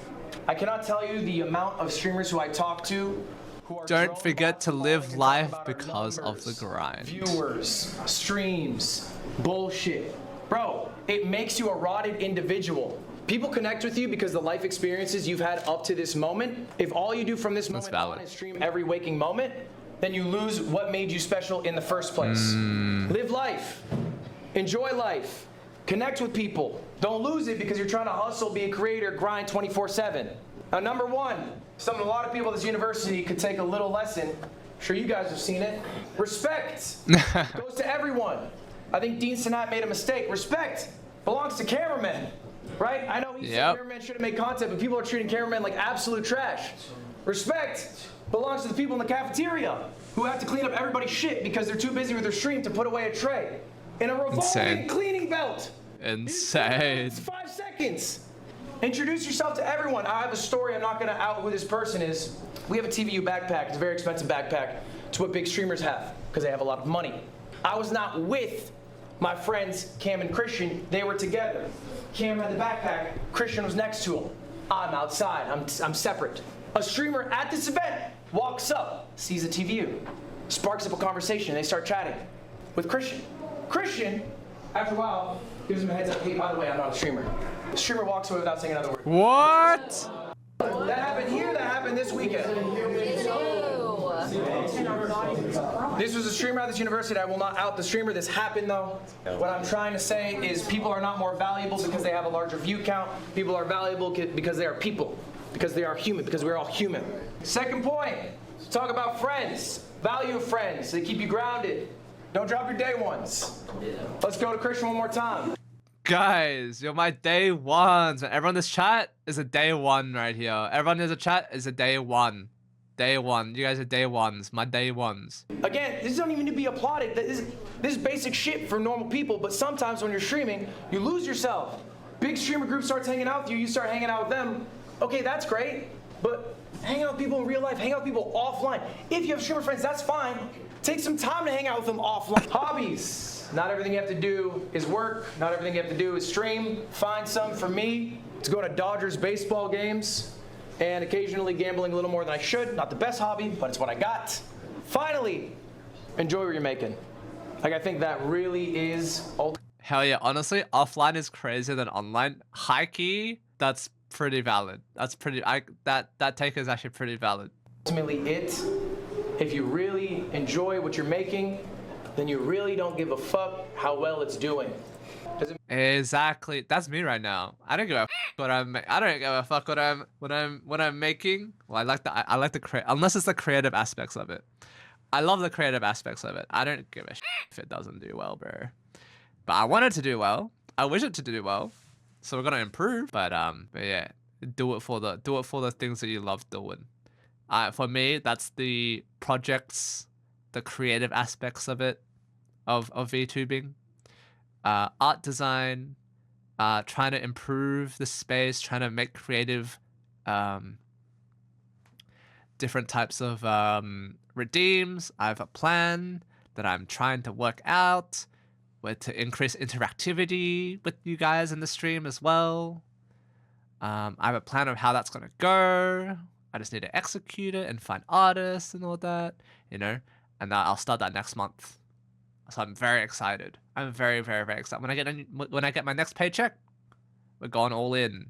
I cannot tell you the amount of streamers who I talk to who are Don't drone forget to bots live talking life about our because of the numbers, grind. Viewers, streams, bullshit. Bro, it makes you a rotted individual. People connect with you because the life experiences you've had up to this moment. If all you do from this moment on is stream every waking moment, then you lose what made you special in the first place. Live life. Enjoy life. Connect with people. Don't lose it because you're trying to hustle, be a creator, grind 24/7. Now, number one, something a lot of people at this university could take a little lesson. I'm sure you guys have seen it. Respect goes to everyone. I think Dean Sinat made a mistake. Respect belongs to cameramen, right? I know he said cameramen shouldn't make content, but people are treating cameramen like absolute trash. Respect belongs to the people in the cafeteria who have to clean up everybody's shit because they're too busy with their stream to put away a tray. In a revolving cleaning belt. Insane. It's 5 seconds. Introduce yourself to everyone. I have a story. I'm not going to out who this person is. We have a TVU backpack. It's a very expensive backpack. It's what big streamers have because they have a lot of money. I was not with my friends Cam and Christian. They were together. Cam had the backpack. Christian was next to him. I'm outside. I'm separate. A streamer at this event walks up, sees a TVU, sparks up a conversation. They start chatting with Christian. Christian, after a while, gives him a heads up. Hey, by the way, I'm not a streamer. The streamer walks away without saying another word. What? That happened here. That happened this weekend. This was a streamer at this university. I will not out the streamer. This happened though. What I'm trying to say is people are not more valuable because they have a larger view count. People are valuable because they are people, because they are human, because we're all human. Second point, talk about friends. Value of friends. They keep you grounded. Don't drop your day ones. Let's go to Christian one more time. Guys, you're my day ones. Everyone in this chat is a day one right here. Everyone in the chat is a day one. Day one. You guys are day ones. My day ones. Again, this doesn't even need to be applauded. This is basic shit for normal people, but sometimes when you're streaming, you lose yourself. Big streamer group starts hanging out with you, you start hanging out with them. Okay, that's great, but hang out with people in real life, hang out with people offline. If you have streamer friends, that's fine. Take some time to hang out with them offline. Hobbies. Not everything you have to do is work. Not everything you have to do is stream. Find some. For me, to go to Dodgers baseball games and occasionally gambling a little more than I should. Not the best hobby, but it's what I got. Finally, enjoy what you're making. Like, I think that really is Hell yeah, honestly, offline is crazier than online. High key, that's pretty valid. That's pretty, that take is actually pretty valid. ultimately it. If you really enjoy what you're making, then you really don't give a fuck how well it's doing. Exactly. That's me right now. I don't give a what I don't give a fuck what I'm making. Well, I like the create, unless it's the creative aspects of it. I love the creative aspects of it. I don't give a if it doesn't do well, bro. But I want it to do well. I wish it to do well. So we're gonna improve. But yeah, do it for the things that you love doing. For me, that's the projects, the creative aspects of it, of VTubing. Art design, trying to improve the space, trying to make creative, different types of redeems. I have a plan that I'm trying to work out to increase interactivity with you guys in the stream as well. I have a plan of how that's gonna go. I just need to execute it and find artists and all that, you know. And I'll start that next month. So I'm very excited. I'm very, very, very excited. When I get my next paycheck, we're going all in.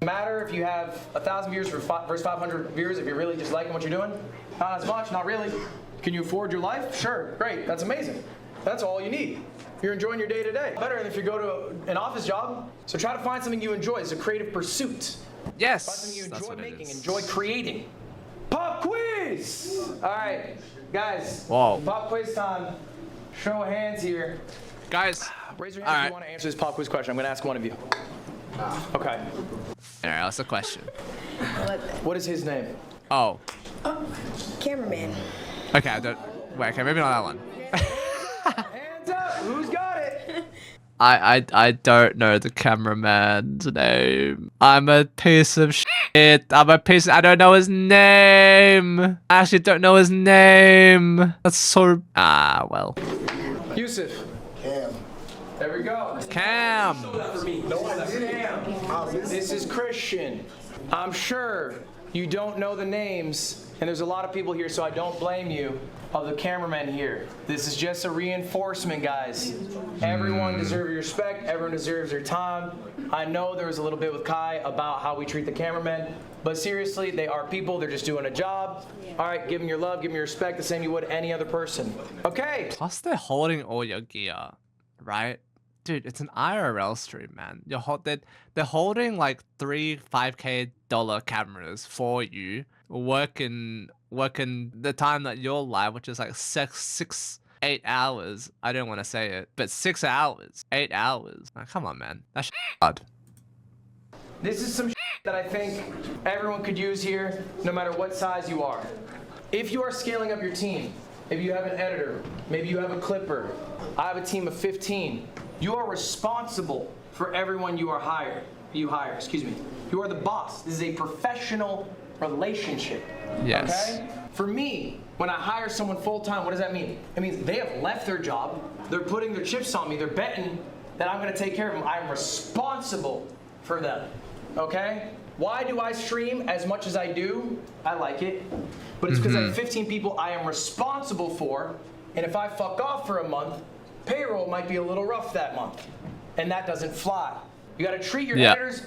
Matter if you have 1,000 viewers versus 500 viewers, if you're really just liking what you're doing. Not as much, not really. Can you afford your life? Sure, great, that's amazing. That's all you need. You're enjoying your day to day. Better than if you go to an office job. So try to find something you enjoy. It's a creative pursuit. Yes, Find something you enjoy making, enjoy creating. Pop quiz! All right, guys. Whoa. Pop quiz time. Show of hands here. Guys, raise your hand if you want to answer this pop quiz question. I'm going to ask one of you. Okay. All right, what's the question? What is his name? Oh. Cameraman. Okay, I don't. Wait, okay, maybe not that one. Hands up! Who's got it? I don't know the cameraman's name. I'm a piece of shit. I don't know his name. I actually don't know his name. That's so. Well. Yusuf. Cam. There we go. Cam. This is Christian. I'm sure you don't know the names, and there's a lot of people here, so I don't blame you, of the cameramen here. This is just a reinforcement, guys. Everyone deserves your respect. Everyone deserves your time. I know there was a little bit with Kai about how we treat the cameramen, but seriously, they are people. They're just doing a job. All right, give them your love, give them your respect, the same you would any other person. Okay. Plus, they're holding all your gear, right? Dude, it's an IRL stream, man. They're holding like $3, $5K cameras for you, working the time that you're live, which is like 8 hours. I don't want to say it, but 6 hours, 8 hours. Like, come on, man. That's hard. This is some that I think everyone could use here, no matter what size you are. If you are scaling up your team, if you have an editor, maybe you have a clipper, I have a team of 15. You are responsible for everyone you hire. You are the boss. This is a professional relationship. Yes. Okay? For me, when I hire someone full-time, what does that mean? It means they have left their job, they're putting their chips on me, they're betting that I'm gonna take care of them. I'm responsible for them, okay? Why do I stream as much as I do? I like it, but it's because I have 15 people I am responsible for, and if I fuck off for a month, payroll might be a little rough that month, and that doesn't fly. You gotta treat your editors,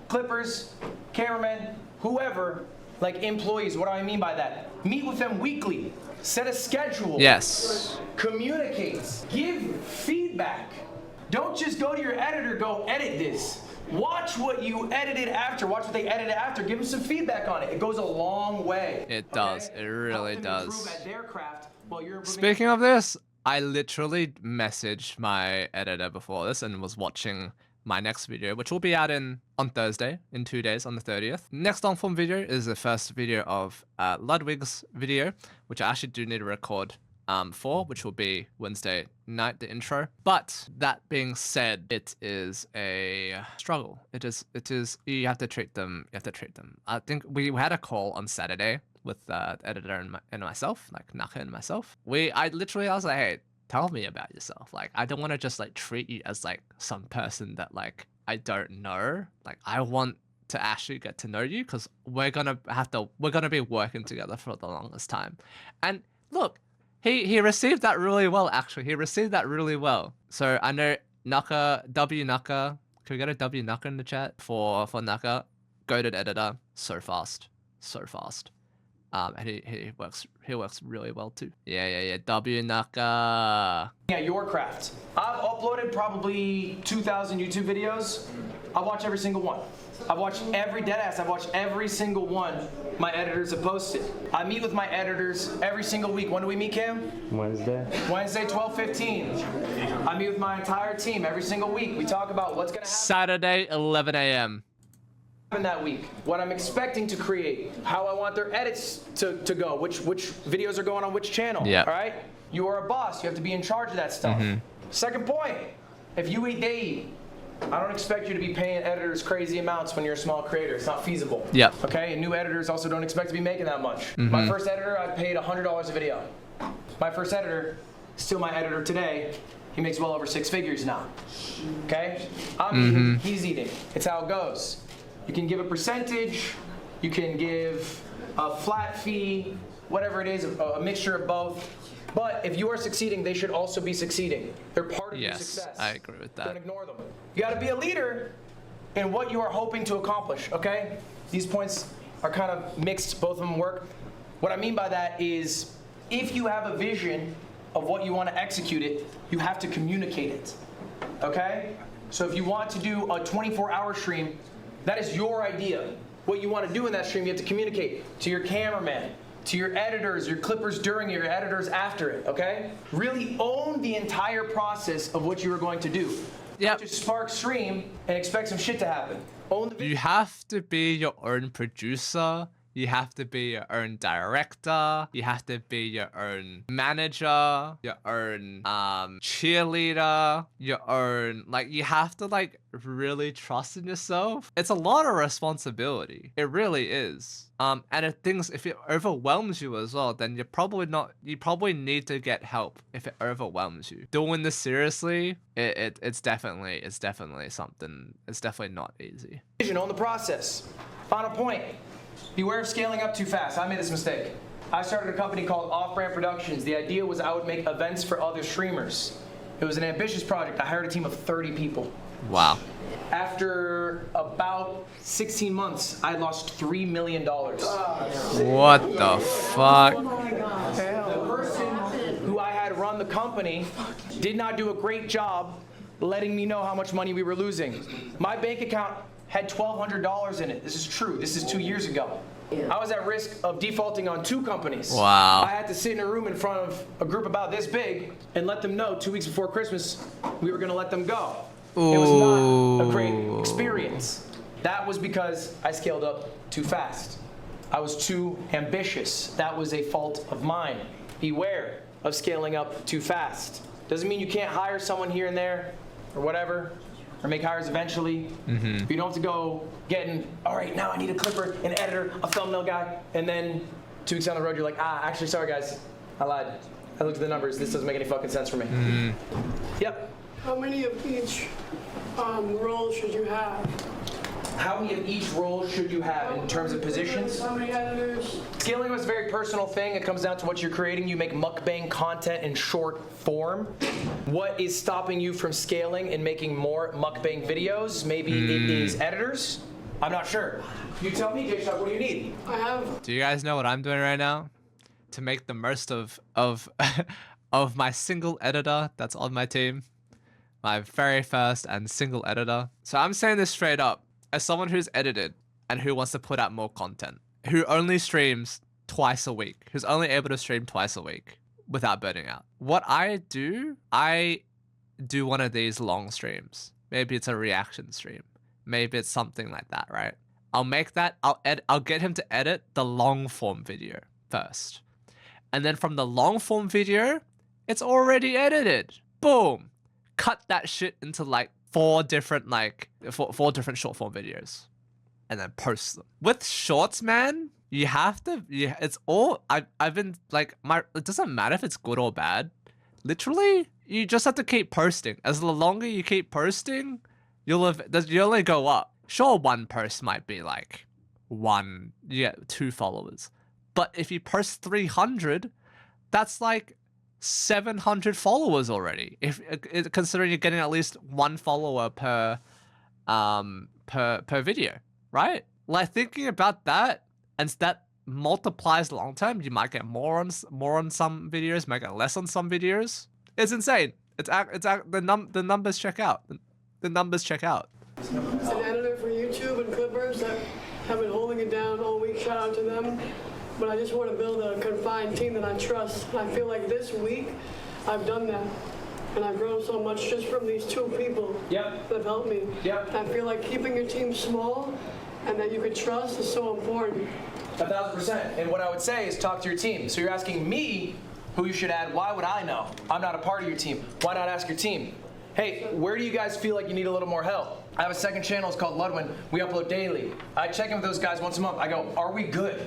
clippers, cameramen, whoever, like employees. What do I mean by that? Meet with them weekly. Set a schedule. Yes. Communicate. Give feedback. Don't just go to your editor, go edit this. Watch what you edited after. Watch what they edited after. Give them some feedback on it. It goes a long way. It does. It really Help them does. improve at their craft while you're improving. Speaking of this, I literally messaged my editor before this and was watching my next video, which will be out on Thursday, in 2 days, on the 30th. Next on-form video is the first video of Ludwig's video, which I actually do need to record for, which will be Wednesday night, the intro. But that being said, it is a struggle. It is, you have to treat them, I think we had a call on Saturday with the editor and myself, like Naka and myself. I was like, hey, tell me about yourself. Like, I don't want to just like treat you as like some person that like I don't know. Like, I want to actually get to know you because we're gonna be working together for the longest time. And look, he received that really well. Actually, he received that really well. So I know Naka, W Naka. Can we get a W Naka in the chat for Naka? Goated editor, so fast. And he works really well too. Yeah. W Naka. At your craft. I've uploaded probably 2,000 YouTube videos. I watch every single one. I've watched I've watched every single one my editors have posted. I meet with my editors every single week. When do we meet, Cam? Wednesday, 12:15. I meet with my entire team every single week. We talk about what's gonna happen. Saturday, 11 a.m. That week, what I'm expecting to create, how I want their edits to go, which videos are going on which channel. Yeah. All right. You are a boss. You have to be in charge of that stuff. Second point, if you eat, they eat. I don't expect you to be paying editors crazy amounts when you're a small creator. It's not feasible. Yep. Okay. And new editors also don't expect to be making that much. My first editor, I paid $100 a video. My first editor, still my editor today. He makes well over 6 figures now. Okay. I'm eating. He's eating. It's how it goes. You can give a percentage, you can give a flat fee, whatever it is, a mixture of both. But if you are succeeding, they should also be succeeding. They're part of your success. I agree with that. Don't ignore them. You got to be a leader in what you are hoping to accomplish, okay? These points are kind of mixed, both of them work. What I mean by that is if you have a vision of what you want to execute it, you have to communicate it, okay? So if you want to do a 24-hour stream, that is your idea. What you want to do in that stream, you have to communicate to your cameraman, to your editors, your clippers during it, your editors after it, okay? Really own the entire process of what you are going to do. Yep. Just spark stream and expect some shit to happen. Own the video. You have to be your own producer. You have to be your own director. You have to be your own manager, your own cheerleader, your own, like, you have to like really trust in yourself. It's a lot of responsibility. It really is. And if it overwhelms you as well, then you probably need to get help if it overwhelms you. Doing this seriously, it's definitely something, it's definitely not easy. Own the process. Final point. Beware of scaling up too fast. I made this mistake. I started a company called Off Brand Productions. The idea was I would make events for other streamers. It was an ambitious project. I hired a team of 30 people. Wow. After about 16 months, I lost $3 million. What the fuck? The person who I had run the company did not do a great job letting me know how much money we were losing. My bank account had $1,200 in it. This is true. This is 2 years ago. I was at risk of defaulting on 2 companies. Wow. I had to sit in a room in front of a group about this big and let them know 2 weeks before Christmas we were going to let them go. Ooh. It was not a great experience. That was because I scaled up too fast. I was too ambitious. That was a fault of mine. Beware of scaling up too fast. Doesn't mean you can't hire someone here and there or whatever, or make hires eventually. You don't have to go getting, all right, now I need a clipper, an editor, a thumbnail guy, and then 2 weeks down the road you're like, actually, sorry guys, I lied. I looked at the numbers, this doesn't make any fucking sense for me. Yep. How many of each role should you have? How many of each role should you have in terms of positions? How many editors? Scaling is a very personal thing. It comes down to what you're creating. You make mukbang content in short form. What is stopping you from scaling and making more mukbang videos? Maybe it is editors. I'm not sure. You tell me, J-Shock, what do you need? I have. Do you guys know what I'm doing right now? To make the most of of my single editor that's on my team. My very first and single editor. So I'm saying this straight up. As someone who's edited and who wants to put out more content, who only streams twice a week, who's only able to stream twice a week without burning out. What I do one of these long streams. Maybe it's a reaction stream. Maybe it's something like that, right? I'll make that, I'll get him to edit the long form video first. And then from the long form video, it's already edited. Boom. Cut that shit into like four different short form videos. And then post them. With shorts, man, you have to, it's all, I've been like, it doesn't matter if it's good or bad. Literally, you just have to keep posting. As the longer you keep posting, you'll only go up. Sure, one post might be like 2 followers. But if you post 300, that's like 700 followers already. If considering you're getting at least 1 follower per video, right? Like thinking about that, and that multiplies long term. You might get more on some videos, might get less on some videos. It's insane. The numbers check out. The numbers check out. As an editor for YouTube and Clippers that have been holding it down all week, shout out to them. But I just want to build a confined team that I trust. And I feel like this week I've done that. And I've grown so much just from these 2 people that have helped me. Yep. I feel like keeping your team small and that you can trust is so important. 1,000%. And what I would say is talk to your team. So you're asking me who you should add. Why would I know? I'm not a part of your team. Why not ask your team? Hey, where do you guys feel like you need a little more help? I have a second channel, it's called Ludwin. We upload daily. I check in with those guys once a month. I go, are we good?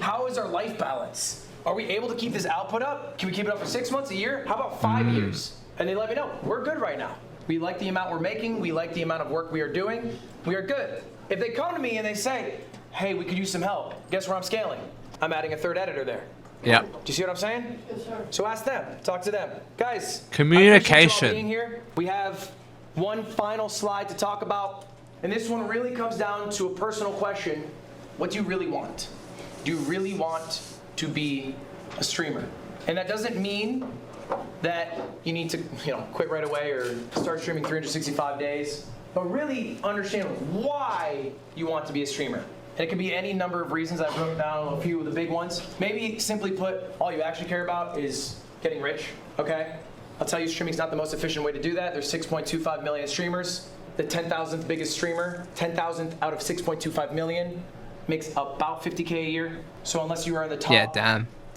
How is our life balance? Are we able to keep this output up? Can we keep it up for 6 months, a year? How about 5 years? And they let me know, we're good right now. We like the amount we're making. We like the amount of work we are doing. We are good. If they come to me and they say, hey, we could use some help, guess where I'm scaling? I'm adding a 3rd editor there. Yeah. Do you see what I'm saying? Yes, sir. So ask them, talk to them. Guys, Communication. I appreciate you all being here. We have one final slide to talk about, and this one really comes down to a personal question. What do you really want? Do you really want to be a streamer? And that doesn't mean that you need to, quit right away or start streaming 365 days, but really understand why you want to be a streamer. And it can be any number of reasons. I've wrote down a few of the big ones. Maybe simply put, all you actually care about is getting rich, okay? I'll tell you, streaming's not the most efficient way to do that. There's 6.25 million streamers. The 10,000th biggest streamer, 10,000th out of 6.25 million, makes about 50K a year. So unless you are in the top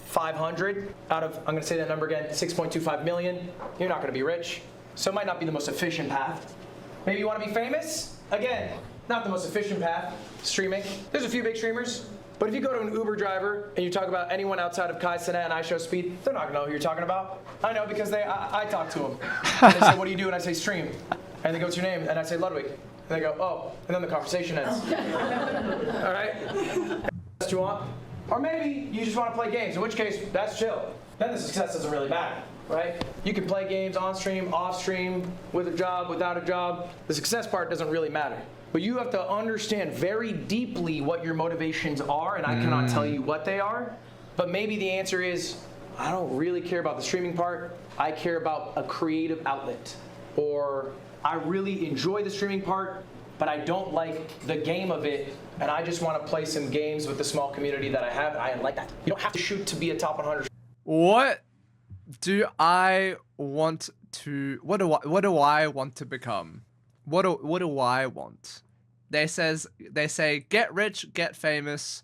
500 out of, I'm gonna say that number again, 6.25 million, you're not gonna be rich. So it might not be the most efficient path. Maybe you wanna be famous? Again, not the most efficient path, streaming. There's a few big streamers, but if you go to an Uber driver and you talk about anyone outside of Kai Cenat and I Show Speed, they're not gonna know who you're talking about. I know because I talk to them. They say, what do you do? And I say, stream. And they go, what's your name? And I say, Ludwig. And they go, oh. And then the conversation ends. All right? That's what you want? Or maybe you just want to play games, in which case, that's chill. Then the success doesn't really matter, right? You can play games on stream, off stream, with a job, without a job. The success part doesn't really matter. But you have to understand very deeply what your motivations are, and I cannot tell you what they are. But maybe the answer is, I don't really care about the streaming part. I care about a creative outlet. Or I really enjoy the streaming part, but I don't like the game of it, and I just want to play some games with the small community that I have, and I like that. You don't have to shoot to be a top 100. What do I want to? What do I want to become? What do I want? They say get rich, get famous,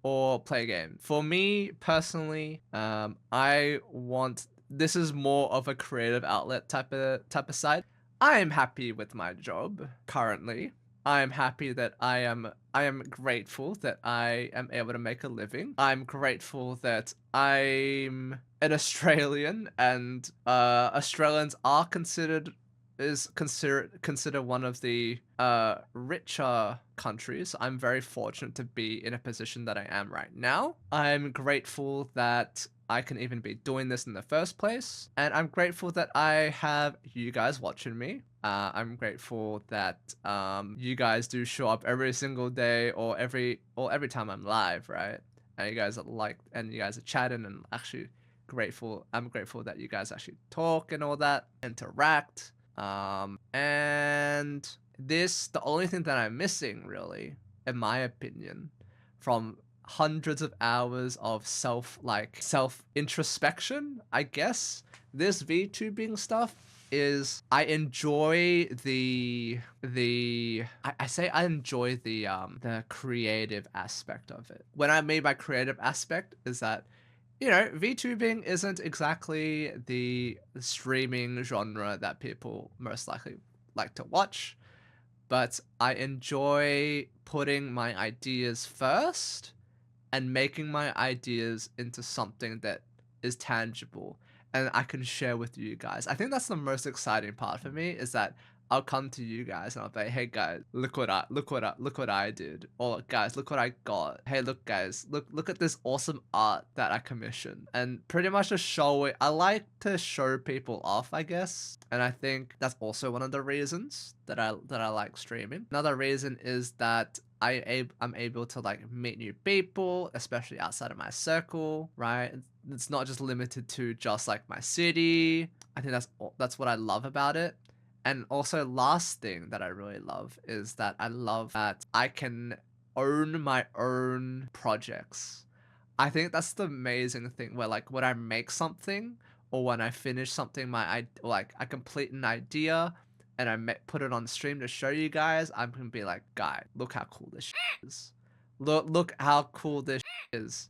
or play a game. For me personally, I want. This is more of a creative outlet type of side. I am happy with my job currently. I am happy that I am grateful that I am able to make a living. I'm grateful that I'm an Australian, and Australians are considered one of the richer countries. I'm very fortunate to be in a position that I am right now. I'm grateful that I can even be doing this in the first place. And I'm grateful that I have you guys watching me. I'm grateful that you guys do show up every single day or every time I'm live, right? And you guys are and you guys are chatting and actually grateful. I'm grateful that you guys actually talk and all that, interact. And the only thing that I'm missing, really, in my opinion, from hundreds of hours of self introspection, I guess, this VTubing stuff is I enjoy I say I enjoy the creative aspect of it. When I mean by creative aspect is that, you know, VTubing isn't exactly the streaming genre that people most likely like to watch, but I enjoy putting my ideas first and making my ideas into something that is tangible and I can share with you guys. I think that's the most exciting part for me, is that I'll come to you guys and I'll be like, hey guys, look what I did. Or guys, look what I got. Hey, look guys, look at this awesome art that I commissioned. And pretty much just show it. I like to show people off, I guess. And I think that's also one of the reasons that I like streaming. Another reason is that I'm able to like meet new people, especially outside of my circle, right? It's not just limited to just like my city. I think that's what I love about it. And also, last thing that I really love is that I love that I can own my own projects. I think that's the amazing thing, where like when I make something or when I finish something, I complete an idea and I put it on stream to show you guys, I'm gonna be like, guys, look how cool this is. Look how cool this is.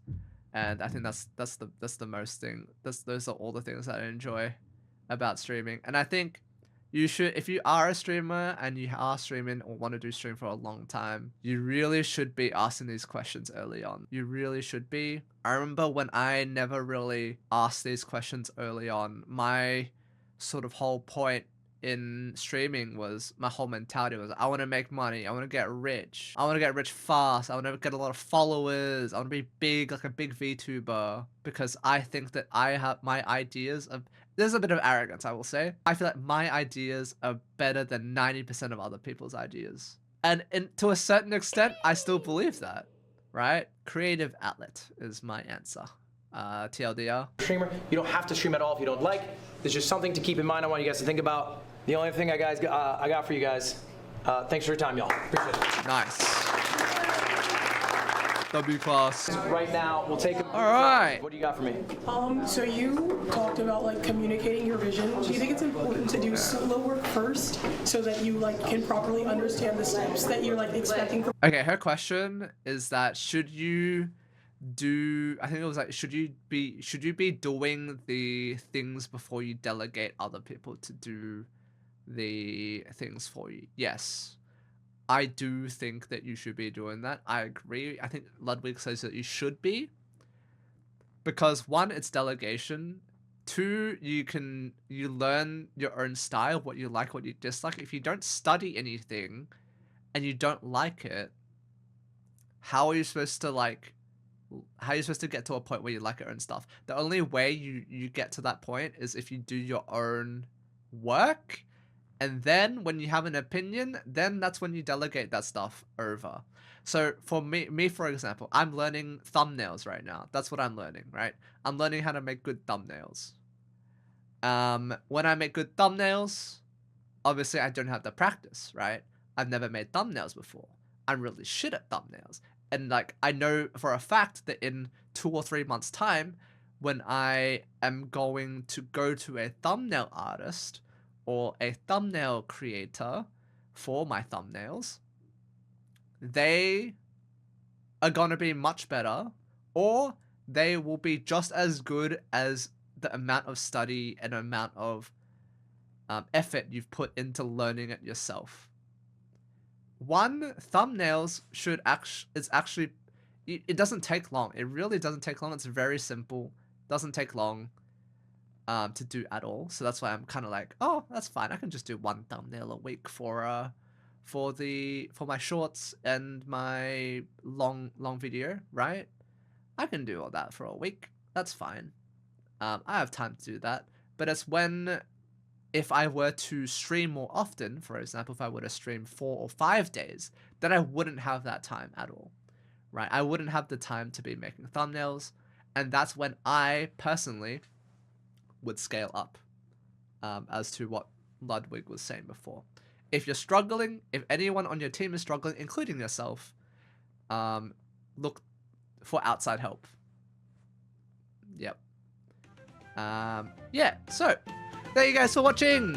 And I think that's the most thing. Those are all the things that I enjoy about streaming. And I think you should, if you are a streamer and you are streaming or want to do stream for a long time, you really should be asking these questions early on. You really should be. I remember when I never really asked these questions early on, my sort of whole point in streaming was, my whole mentality was, I want to make money, I want to get rich, I want to get rich fast, I want to get a lot of followers, I want to be big, like a big VTuber, because I think that I have my ideas of, there's a bit of arrogance, I will say. I feel like my ideas are better than 90% of other people's ideas. And to a certain extent, I still believe that, right? Creative outlet is my answer. TLDR. Streamer, you don't have to stream at all if you don't like. There's just something to keep in mind I want you guys to think about. The only thing I got for you guys. Thanks for your time, y'all. Appreciate it. Nice. W class. Right now, we'll take them. All right. What do you got for me? So you talked about like communicating your vision. Do you think it's important to do solo work first so that you like can properly understand the steps that you're like expecting from? Okay, her question is that should you I think it was like, should you be doing the things before you delegate other people to do the things for you? Yes. I do think that you should be doing that. I agree. I think Ludwig says that you should be. Because one, it's delegation. Two, you learn your own style, what you like, what you dislike. If you don't study anything and you don't like it, how are you supposed to get to a point where you like your own stuff? The only way you get to that point is if you do your own work. And then when you have an opinion, then that's when you delegate that stuff over. So for me, for example, I'm learning thumbnails right now. That's what I'm learning, right? I'm learning how to make good thumbnails. When I make good thumbnails, obviously I don't have the practice, right? I've never made thumbnails before. I'm really shit at thumbnails. And like, I know for a fact that in 2 or 3 months' time, when I am going to go to a thumbnail artist or a thumbnail creator for my thumbnails, they are going to be much better, or they will be just as good as the amount of study and amount of effort you've put into learning it yourself. One, thumbnails it doesn't take long. It really doesn't take long. It's very simple. Doesn't take long to do at all. So that's why I'm kind of like, oh, that's fine. I can just do one thumbnail a week for my shorts and my long video, right? I can do all that for a week. That's fine. I have time to do that. But it's when, if I were to stream more often, for example, if I were to stream 4 or 5 days, then I wouldn't have that time at all, right? I wouldn't have the time to be making thumbnails, and that's when I personally would scale up, as to what Ludwig was saying before. If you're struggling, if anyone on your team is struggling, including yourself, look for outside help. Yep. Yeah, so thank you guys for watching.